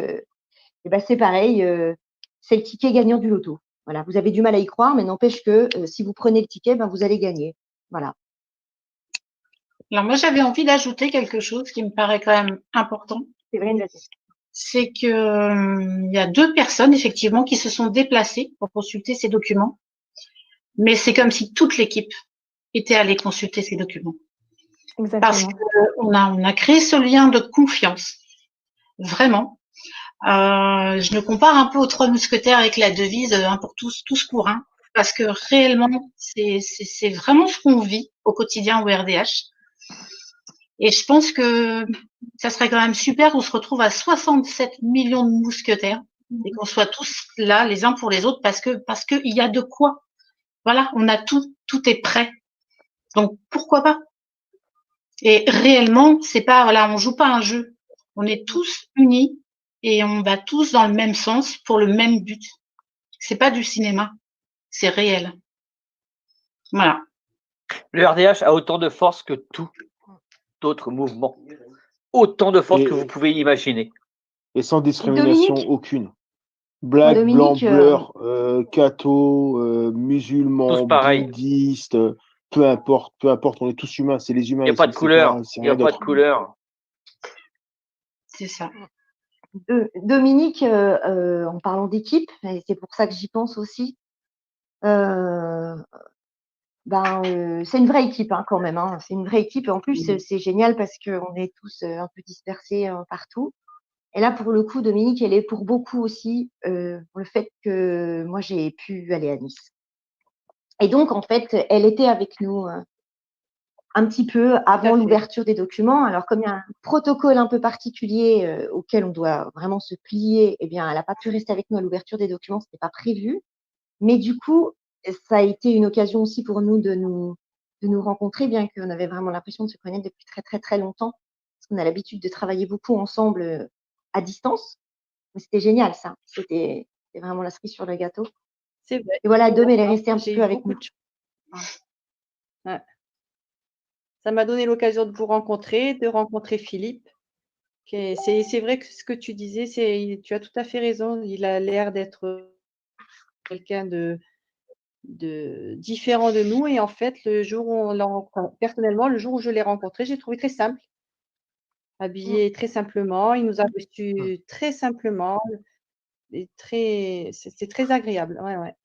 c'est pareil, c'est le ticket gagnant du loto. Voilà, vous avez du mal à y croire, mais n'empêche que si vous prenez le ticket, ben, vous allez gagner. Voilà. Alors moi, j'avais envie d'ajouter quelque chose qui me paraît quand même important. C'est vrai, c'est que il y a 2 personnes effectivement qui se sont déplacées pour consulter ces documents. mais c'est comme si toute l'équipe était allée consulter ces documents. Parce qu'on a créé ce lien de confiance. Vraiment. Je me compare un peu aux Trois Mousquetaires avec la devise un pour tous, tous pour un. Parce que réellement, c'est vraiment ce qu'on vit au quotidien au RDH. Et je pense que ça serait quand même super qu'on se retrouve à 67 millions de mousquetaires et qu'on soit tous là les uns pour les autres parce que il y a de quoi. Voilà, on a tout est prêt. Donc pourquoi pas? Et réellement, c'est pas voilà, on joue pas un jeu. On est tous unis et on va tous dans le même sens pour le même but. C'est pas du cinéma, c'est réel. Voilà. Le RDH a autant de force que tout autre mouvement. Autant de force que vous pouvez imaginer. Et sans discrimination aucune. Black, Dominique, blanc, bleu, catho, musulmans, bouddhistes, peu importe, on est tous humains, c'est les humains. Il n'y a pas de couleur. Il n'y a pas de couleur. C'est ça. Dominique, en parlant d'équipe, et c'est pour ça que j'y pense aussi, c'est une vraie équipe quand même. Hein. C'est une vraie équipe et en plus c'est génial parce qu'on est tous un peu dispersés partout. Et là pour le coup, Dominique, elle est pour beaucoup aussi pour le fait que moi j'ai pu aller à Nice. Et donc en fait, elle était avec nous un petit peu avant l'ouverture des documents. Alors comme il y a un protocole un peu particulier auquel on doit vraiment se plier, eh bien elle n'a pas pu rester avec nous à l'ouverture des documents, c'était pas prévu. Mais du coup, ça a été une occasion aussi pour nous de nous rencontrer, bien qu'on avait vraiment l'impression de se connaître depuis très, très, très longtemps, parce qu'on a l'habitude de travailler beaucoup ensemble à distance. Mais c'était génial, ça. C'était vraiment la cerise sur le gâteau. C'est vrai. Et voilà, Dom, elle est restée un petit peu avec nous. Ouais. Ça m'a donné l'occasion de vous rencontrer, de rencontrer Philippe. C'est vrai que ce que tu disais, tu as tout à fait raison. Il a l'air d'être quelqu'un de différent de nous. Et en fait, personnellement, le jour où je l'ai rencontré, j'ai trouvé très simple, habillé très simplement. Il nous a reçus très simplement et c'est très agréable. Ouais, ouais.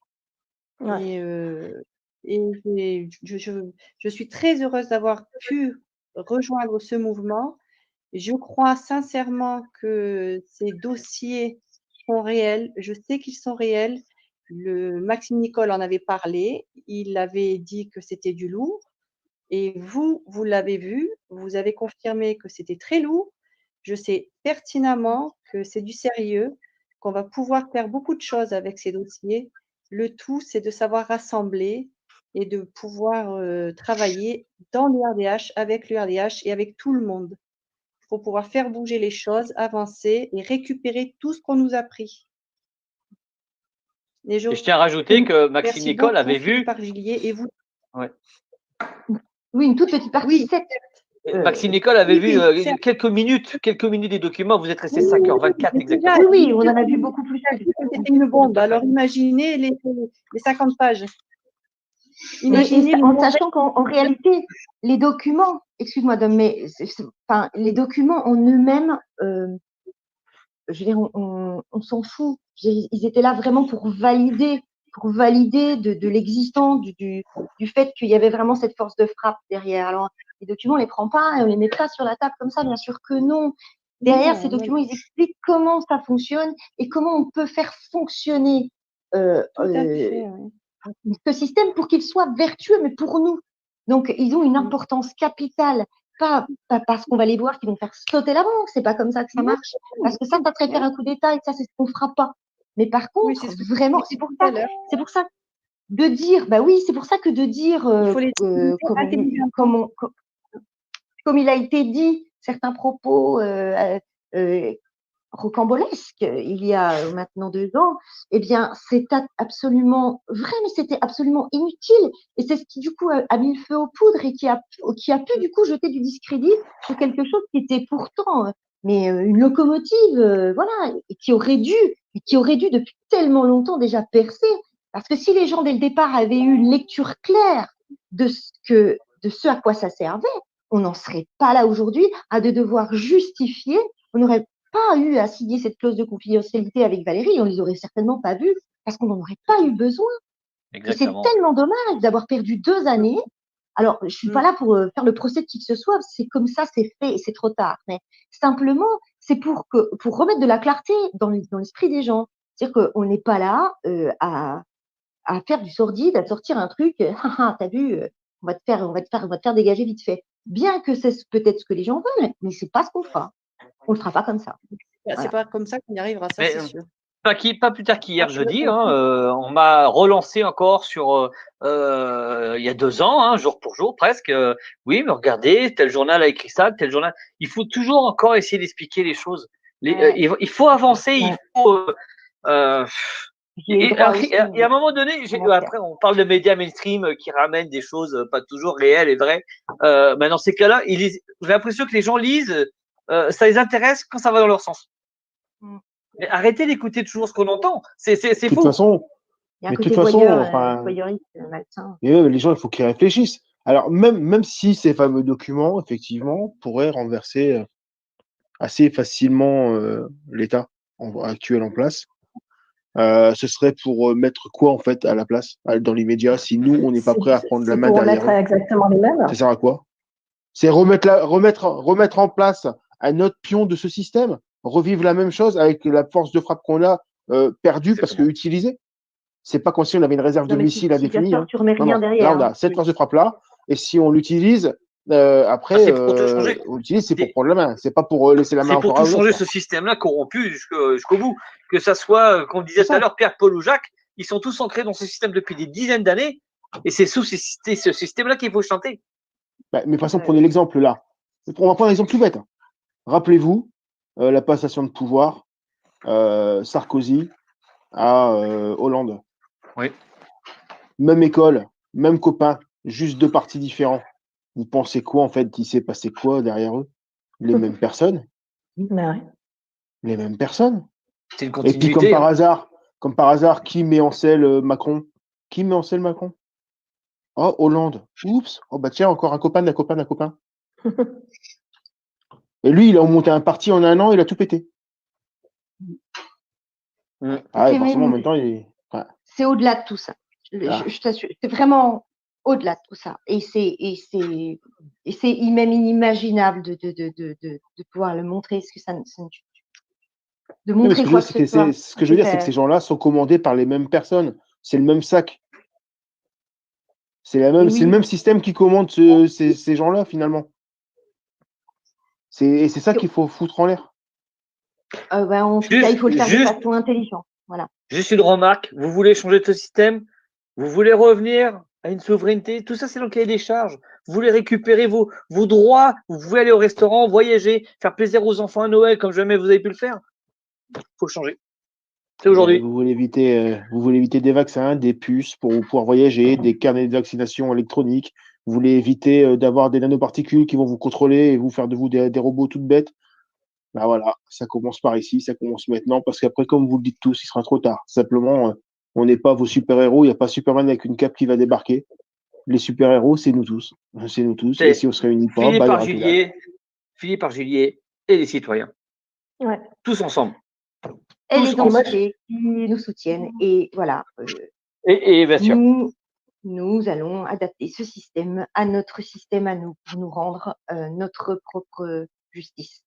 Et je suis très heureuse d'avoir pu rejoindre ce mouvement. Je crois sincèrement que ces dossiers sont réels. Je sais qu'ils sont réels. Maxime Nicole en avait parlé. Il avait dit que c'était du lourd. Et vous l'avez vu. Vous avez confirmé que c'était très lourd. Je sais pertinemment que c'est du sérieux, qu'on va pouvoir faire beaucoup de choses avec ces dossiers. Le tout, c'est de savoir rassembler et de pouvoir travailler dans le RDH, avec le RDH et avec tout le monde pour pouvoir faire bouger les choses, avancer et récupérer tout ce qu'on nous a pris. Et je tiens à rajouter que Maxime Nicole avait vu. Et vous. Ouais. Oui, une toute petite partie. Maxime Nicole avait vu quelques minutes des documents. Vous êtes resté 5h24 exactement. Oui, on en a vu beaucoup plus. C'était une bombe. Alors imaginez les 50 pages. En sachant qu'en réalité, les documents, excuse-moi Dom, mais les documents en eux-mêmes, je veux dire, on s'en fout. Ils étaient là vraiment pour valider de l'existence du fait qu'il y avait vraiment cette force de frappe derrière. Alors, les documents, on les prend pas et on les met pas sur la table comme ça, bien sûr que non. Derrière ces documents, ils expliquent comment ça fonctionne et comment on peut faire fonctionner ce système pour qu'il soit vertueux, mais pour nous. Donc, ils ont une importance capitale. Pas parce qu'on va les voir qui vont faire sauter la banque, c'est pas comme ça que ça marche. Parce que ça serait faire un coup d'État et ça, c'est ce qu'on fera pas. Mais par contre, vraiment, c'est pour ça de dire, c'est pour ça que de dire, comme il a été dit, certains propos rocambolesque il y a maintenant 2 ans, eh bien, c'est absolument vrai, mais c'était absolument inutile. Et c'est ce qui, du coup, a mis le feu aux poudres et qui a pu, du coup, jeter du discrédit sur quelque chose qui était pourtant une locomotive, voilà, et qui aurait dû depuis tellement longtemps déjà percer. Parce que si les gens, dès le départ, avaient eu une lecture claire de ce à quoi ça servait, on n'en serait pas là aujourd'hui à devoir justifier. On n'aurait pas eu à signer cette clause de confidentialité avec Valérie, on les aurait certainement pas vus parce qu'on n'en aurait pas eu besoin. Et c'est tellement dommage d'avoir perdu 2 années. Alors, je suis pas là pour faire le procès de qui que ce soit, c'est comme ça, c'est fait et c'est trop tard. Mais simplement, c'est pour remettre de la clarté dans l'esprit des gens. C'est-à-dire qu'on n'est pas là à faire du sordide, à sortir un truc, t'as vu, on va te faire dégager vite fait. Bien que c'est peut-être ce que les gens veulent, mais c'est pas ce qu'on fera. On le fera pas comme ça. C'est pas comme ça qu'on y arrivera, ça c'est sûr. Pas plus tard qu'hier jeudi, on m'a relancé encore sur il y a 2 ans, jour pour jour presque. Oui, mais regardez, tel journal a écrit ça, tel journal. Il faut toujours encore essayer d'expliquer les choses. Il faut avancer, il faut. Et à un moment donné, après on parle de médias mainstream qui ramènent des choses pas toujours réelles et vraies. Mais dans ces cas-là, j'ai l'impression que les gens lisent, ça les intéresse quand ça va dans leur sens. Mais arrêtez d'écouter toujours ce qu'on entend. C'est faux. De toute façon, les gens, il faut qu'ils réfléchissent. Alors, même si ces fameux documents, effectivement, pourraient renverser assez facilement l'État actuel en place, ce serait pour mettre quoi, en fait, à la place, dans l'immédiat, si nous, on n'est pas prêt à prendre la main derrière. Pour mettre exactement les mêmes. Ça sert à quoi? C'est remettre en place un autre pion de ce système, revivre la même chose avec la force de frappe qu'on a perdue parce que utilisée. C'est pas comme si on avait une réserve de missiles à définir. Tu remets rien derrière. Là, on a cette force de frappe là, et si on l'utilise, après, on l'utilise, c'est pour prendre la main. C'est pas pour laisser la main. C'est pour tout changer ce système-là corrompu jusqu'au bout. Que ça soit, comme disait tout à l'heure, Pierre, Paul ou Jacques, ils sont tous ancrés dans ce système depuis des dizaines d'années, et c'est sous ce système-là qu'il faut chanter. Mais de toute façon, prenez l'exemple là. On va prendre un exemple tout bête. Rappelez-vous la passation de pouvoir Sarkozy à Hollande. Oui. Même école, même copain, juste 2 partis différents. Vous pensez quoi en fait? Il s'est passé quoi derrière eux? Les mêmes personnes. Les mêmes personnes. C'est une continuité. Et puis comme par hasard, qui met en selle Macron? Qui met en selle Macron? Oh, Hollande. Oups. Oh bah tiens, encore un copain d'un copain d'un copain. Et lui, il a monté un parti en 1 an, il a tout pété. Forcément, en même temps, c'est au-delà de tout ça. Je t'assure, c'est vraiment au-delà de tout ça. Et c'est même inimaginable de pouvoir le montrer. Ce que je veux dire, c'est que ces gens-là sont commandés par les mêmes personnes. C'est le même sac. C'est le même système qui commande ces gens-là, finalement. C'est ça qu'il faut foutre en l'air. En tout cas, il faut le faire de façon intelligente. Voilà. Juste une remarque. Vous voulez changer de ce système? Vous voulez revenir à une souveraineté? Tout ça, c'est dans le cahier des charges. Vous voulez récupérer vos droits? Vous pouvez aller au restaurant, voyager, faire plaisir aux enfants à Noël comme jamais vous avez pu le faire? Il faut le changer. C'est aujourd'hui. Vous voulez éviter des vaccins, des puces pour pouvoir voyager, des carnets de vaccination électroniques. Vous voulez éviter d'avoir des nanoparticules qui vont vous contrôler et vous faire de vous des robots toutes bêtes. Ben voilà, ça commence par ici, ça commence maintenant, parce qu'après, comme vous le dites tous, il sera trop tard. Simplement, on n'est pas vos super-héros, il n'y a pas Superman avec une cape qui va débarquer. Les super-héros, c'est nous tous. C'est nous tous. Et si on se réunit pas, Philippe Argillier et les citoyens. Ouais. Tous ensemble. Et les entités qui nous soutiennent. Et voilà. Et bien sûr. Nous allons adapter ce système à notre système à nous, pour nous rendre notre propre justice.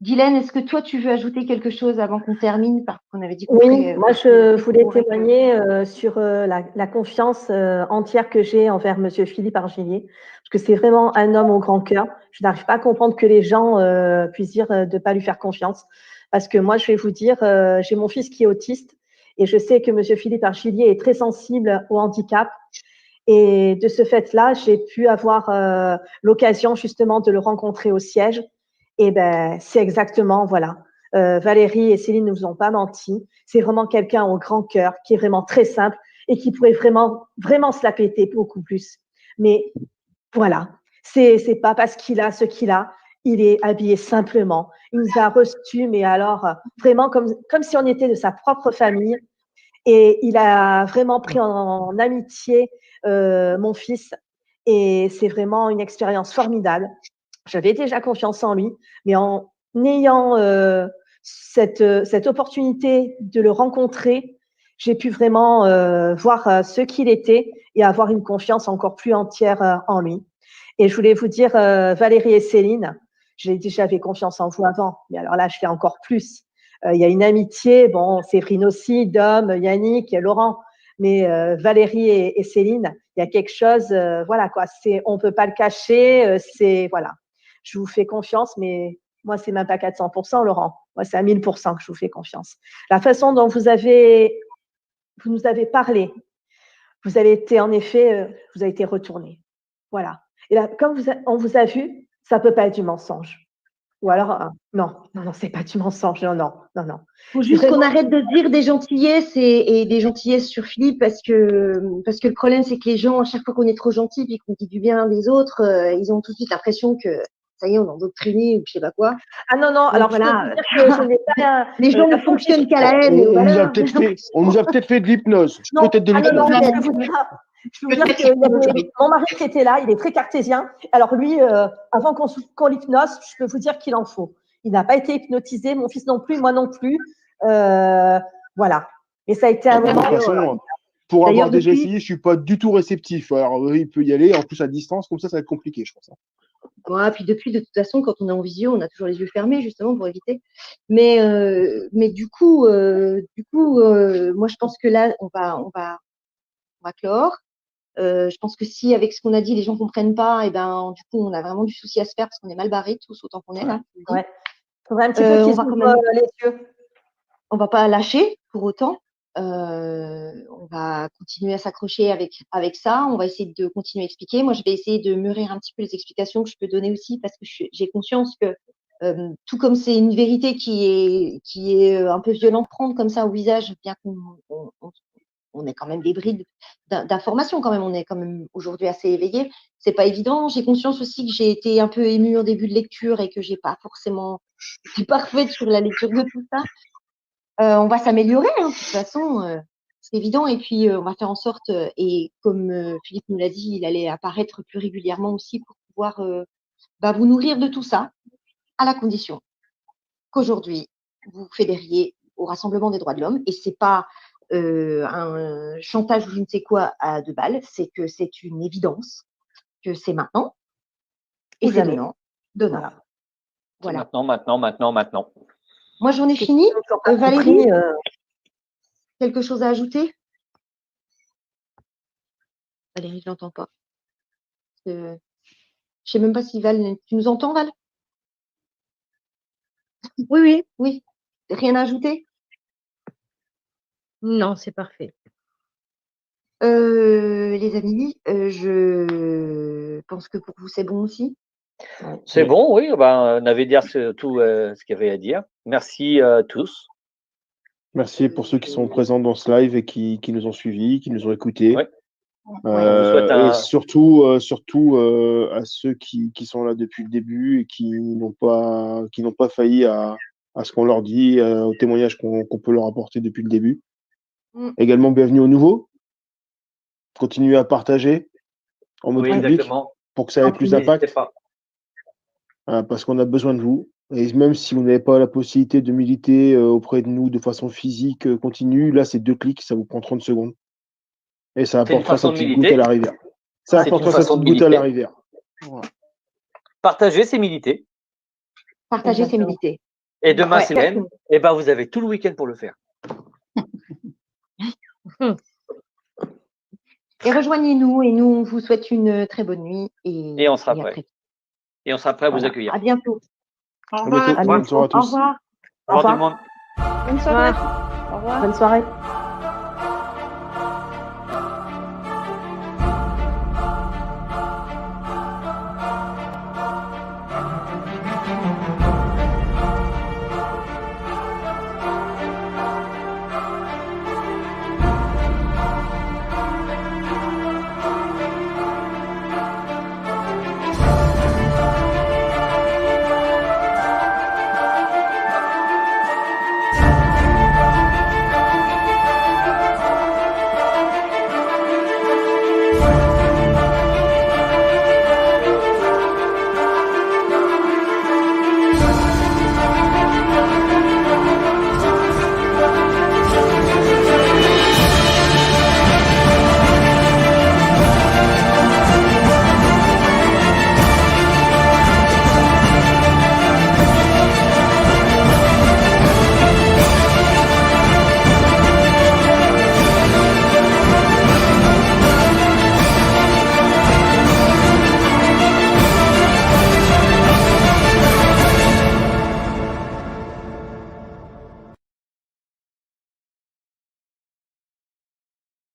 Guylaine, est-ce que toi, tu veux ajouter quelque chose avant qu'on termine, parce qu'on avait dit qu'on Oui, moi, je voulais témoigner sur la confiance entière que j'ai envers Monsieur Philippe Argillier, parce que c'est vraiment un homme au grand cœur. Je n'arrive pas à comprendre que les gens puissent dire de ne pas lui faire confiance, parce que moi, je vais vous dire, j'ai mon fils qui est autiste, et je sais que Monsieur Philippe Argillier est très sensible au handicap. Et de ce fait-là, j'ai pu avoir l'occasion justement de le rencontrer au siège. Et ben, c'est exactement, voilà. Valérie et Céline ne vous ont pas menti. C'est vraiment quelqu'un au grand cœur, qui est vraiment très simple et qui pourrait vraiment, vraiment se la péter beaucoup plus. Mais voilà, c'est pas parce qu'il a ce qu'il a. Il est habillé simplement. Il nous a reçus, mais alors vraiment comme si on était de sa propre famille. Et il a vraiment pris en amitié mon fils. Et c'est vraiment une expérience formidable. J'avais déjà confiance en lui, mais en ayant cette opportunité de le rencontrer, j'ai pu vraiment voir ce qu'il était et avoir une confiance encore plus entière en lui. Et je voulais vous dire, Valérie et Céline, j'avais confiance en vous avant, mais alors là, je fais encore plus. Il y a une amitié, bon, Séverine aussi, Dom, Yannick, Laurent, mais Valérie et Céline, il y a quelque chose, voilà quoi, on peut pas le cacher, voilà. Je vous fais confiance, mais moi, c'est même pas 400%, Laurent. Moi, c'est à 1000% que je vous fais confiance. La façon dont vous nous avez parlé, vous avez été, en effet, vous avez été retourné. Voilà. Et là, comme on vous a vu, ça peut pas être du mensonge. Ou alors, non, c'est pas du mensonge. Non. Faut juste qu'on arrête de dire des gentillesses et des gentillesses sur Philippe parce que le problème, c'est que les gens, à chaque fois qu'on est trop gentil et qu'on dit du bien des autres, ils ont tout de suite l'impression que ça y est, on est endoctriné ou je sais pas quoi. Ah non, donc, alors voilà. je n'ai pas les gens ne fonctionnent qu'à la haine. On nous a peut-être fait de l'hypnose. Peut-être de l'hypnose. Je peux vous dire que mon mari qui était là, il est très cartésien. Alors lui, avant qu'on l'hypnose, je peux vous dire qu'il en faut. Il n'a pas été hypnotisé, mon fils non plus, moi non plus. Voilà. Et ça a été un moment. De toute façon, pour avoir déjà essayé, je ne suis pas du tout réceptif. Alors, il peut y aller, en plus à distance, comme ça va être compliqué, je pense. Ouais, puis depuis, de toute façon, quand on est en visio, on a toujours les yeux fermés, justement, pour éviter. Mais du coup, moi, je pense que là, on va clore. Je pense que si, avec ce qu'on a dit, les gens ne comprennent pas, et ben, du coup, on a vraiment du souci à se faire parce qu'on est mal barrés tous, autant qu'on est là. Ouais. Il faudrait un petit peu qu'ils ouvrent les yeux. On ne va pas lâcher pour autant. On va continuer à s'accrocher avec ça. On va essayer de continuer à expliquer. Moi, je vais essayer de mûrir un petit peu les explications que je peux donner aussi parce que j'ai conscience que tout comme c'est une vérité qui est un peu violente de prendre comme ça au visage, bien qu'on ait quand même des brides d'informations quand même. On est quand même aujourd'hui assez éveillé. C'est pas évident. J'ai conscience aussi que j'ai été un peu émue en début de lecture et que j'ai pas forcément été parfaite sur la lecture de tout ça. On va s'améliorer, de toute façon, c'est évident. Et puis, on va faire en sorte, et comme Philippe nous l'a dit, il allait apparaître plus régulièrement aussi pour pouvoir vous nourrir de tout ça, à la condition qu'aujourd'hui, vous fédériez au Rassemblement des droits de l'homme. Et ce n'est pas un chantage ou je ne sais quoi à 2 balles, c'est que c'est une évidence, que c'est maintenant, et c'est donnant. Voilà. Maintenant. Moi, j'en ai fini. Valérie, quelque chose à ajouter? Valérie, je n'entends pas. Je ne sais même pas si Val… Tu nous entends, Val? Oui. Rien à ajouter? Non, c'est parfait. Les amis, je pense que pour vous, c'est bon aussi. C'est bon, oui. On avait dit tout ce qu'il y avait à dire. Merci à tous. Merci pour ceux qui sont présents dans ce live et qui nous ont suivis, qui nous ont écoutés. Ouais. Et surtout à ceux qui sont là depuis le début et qui n'ont pas failli à ce qu'on leur dit, au témoignage qu'on peut leur apporter depuis le début. Également, bienvenue aux nouveaux. Continuez à partager en mode public exactement. pour que ça ait plus d'impact. Parce qu'on a besoin de vous. Et même si vous n'avez pas la possibilité de militer auprès de nous de façon physique continue, là, c'est 2 clics, ça vous prend 30 secondes. Et ça apportera sa petite goutte à la rivière. Ça apportera sa petite goutte à la rivière. Voilà. Partager, c'est militer. Partager, c'est militer. Et demain, c'est même. Et vous avez tout le week-end pour le faire. Et rejoignez-nous, et nous, on vous souhaite une très bonne nuit. Et on sera prêt. Et on sera prêt à vous accueillir. À bientôt. Au revoir. Bonne soirée à tous. Au revoir. Au revoir tout le monde. Bonne soirée. Au revoir. Bonne soirée.